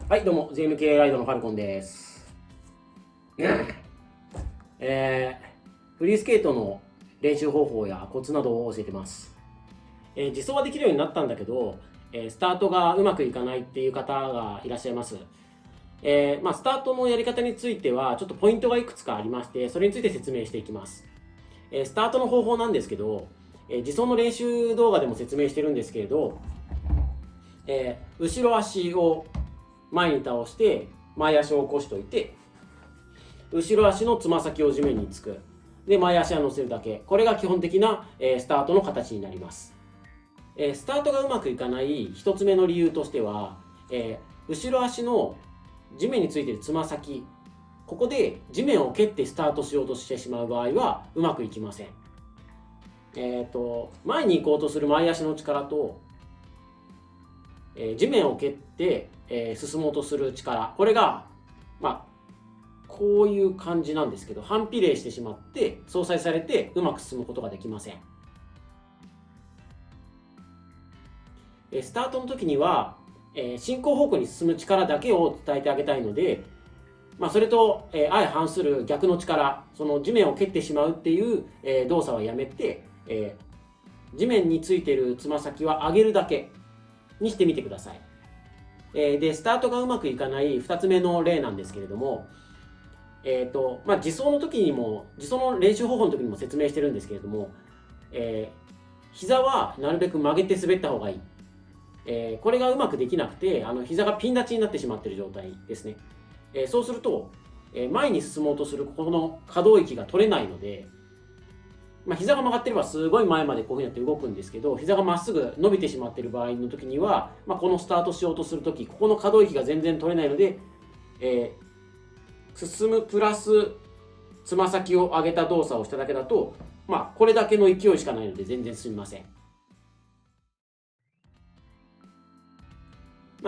はい、どうも、JMK ライドのファルコンです。フリースケートの練習方法やコツなどを教えてます。自走はできるようになったんだけど、スタートがうまくいかないっていう方がいらっしゃいます。スタートのやり方については、ちょっとポイントがいくつかありまして、それについて説明していきます。スタートの方法なんですけど、自走の練習動画でも説明してるんですけれど、後ろ足を前に倒して前足を起こしておいて、後ろ足のつま先を地面につく、で前足は乗せるだけ。これが基本的なスタートの形になります。スタートがうまくいかない一つ目の理由としては、後ろ足の地面についているつま先、ここで地面を蹴ってスタートしようとしてしまう場合はうまくいきません。前に行こうとする前足の力と、地面を蹴って、進もうとする力、これがこういう感じなんですけど、反比例してしまって相殺されてうまく進むことができません。スタートの時には、進行方向に進む力だけを伝えてあげたいので、それと、相反する逆の力、その地面を蹴ってしまうっていう、動作はやめて、地面についているつま先は上げるだけにしてみてください。でスタートがうまくいかない2つ目の例なんですけれども、自走の時にも、自走の練習方法の時にも説明してるんですけれども、膝はなるべく曲げて滑った方がいい。これがうまくできなくて、膝がピン立ちになってしまっている状態ですね。そうすると、前に進もうとするこの可動域が取れないので、膝が曲がってればすごい前までこういうふうにやって動くんですけど、膝がまっすぐ伸びてしまっている場合の時には、このスタートしようとする時、ここの可動域が全然取れないので、進むプラスつま先を上げた動作をしただけだと、これだけの勢いしかないので全然進みません。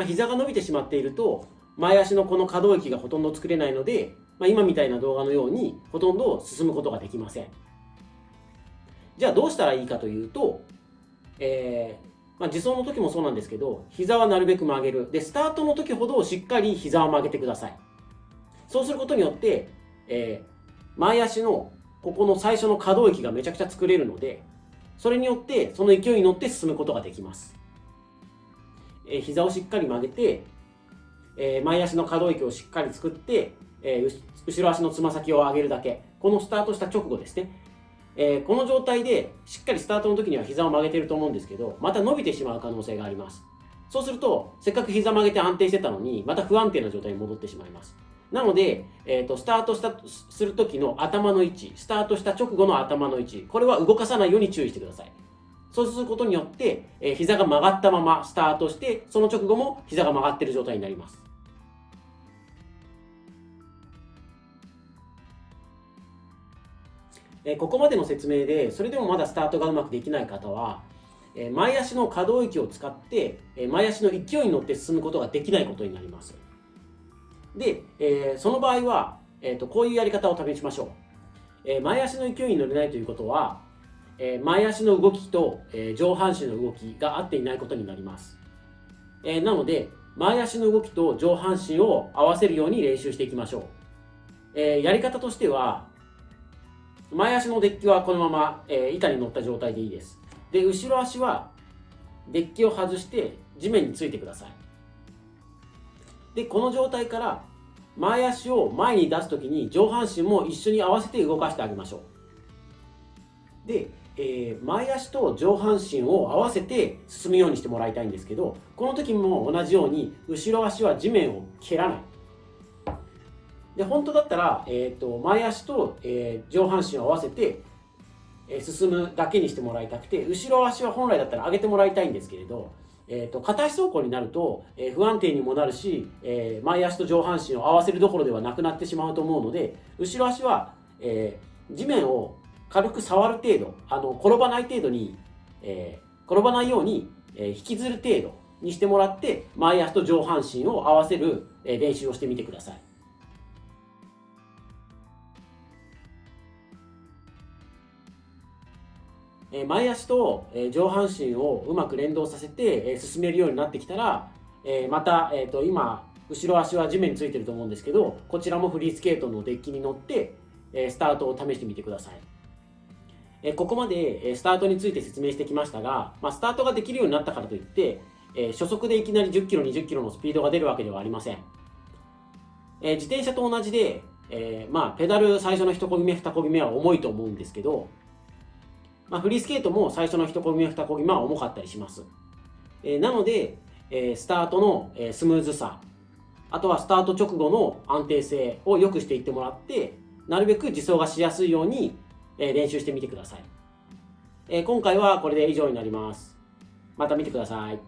膝が伸びてしまっていると、前足のこの可動域がほとんど作れないので、今みたいな動画のようにほとんど進むことができません。じゃあどうしたらいいかというと、自走の時もそうなんですけど、膝はなるべく曲げる。で、スタートの時ほどしっかり膝を曲げてください。そうすることによって、前足のここの最初の可動域がめちゃくちゃ作れるので、それによってその勢いに乗って進むことができます。膝をしっかり曲げて、前足の可動域をしっかり作って、後ろ足のつま先を上げるだけ。このスタートした直後ですね。この状態でしっかりスタートの時には膝を曲げていると思うんですけど、また伸びてしまう可能性があります。そうすると、せっかく膝曲げて安定してたのに、また不安定な状態に戻ってしまいます。なので、スタートする時の頭の位置、スタートした直後の頭の位置、これは動かさないように注意してください。そうすることによって、膝が曲がったままスタートして、その直後も膝が曲がっている状態になります。ここまでの説明で、それでもまだスタートがうまくできない方は、前足の可動域を使って、前足の勢いに乗って進むことができないことになります。で、その場合は、こういうやり方を試しましょう。前足の勢いに乗れないということは、前足の動きと、上半身の動きが合っていないことになります。なので、前足の動きと上半身を合わせるように練習していきましょう。やり方としては、前足のデッキはこのまま、板に乗った状態でいいです。で、後ろ足はデッキを外して地面についてください。で、この状態から前足を前に出すときに上半身も一緒に合わせて動かしてあげましょう。で、前足と上半身を合わせて進むようにしてもらいたいんですけど、この時も同じように後ろ足は地面を蹴らない。で、本当だったら、前足と、上半身を合わせて、進むだけにしてもらいたくて、後ろ足は本来だったら上げてもらいたいんですけれど、片足走行になると、不安定にもなるし、前足と上半身を合わせるどころではなくなってしまうと思うので、後ろ足は、地面を軽く触る程度、転ばない程度に、転ばないように、引きずる程度にしてもらって、前足と上半身を合わせる、練習をしてみてください。前足と上半身をうまく連動させて進めるようになってきたら、また、今後ろ足は地面についてると思うんですけど、こちらもフリースケートのデッキに乗ってスタートを試してみてください。ここまでスタートについて説明してきましたが、スタートができるようになったからといって初速でいきなり10キロ20キロのスピードが出るわけではありません。自転車と同じで、ペダル最初の1漕ぎ目2漕ぎ目は重いと思うんですけど、フリースケートも最初の1漕ぎ目2漕ぎ目は重かったりします。なのでスタートのスムーズさ、あとはスタート直後の安定性を良くしていってもらって、なるべく自走がしやすいように練習してみてください。今回はこれで以上になります。また見てください。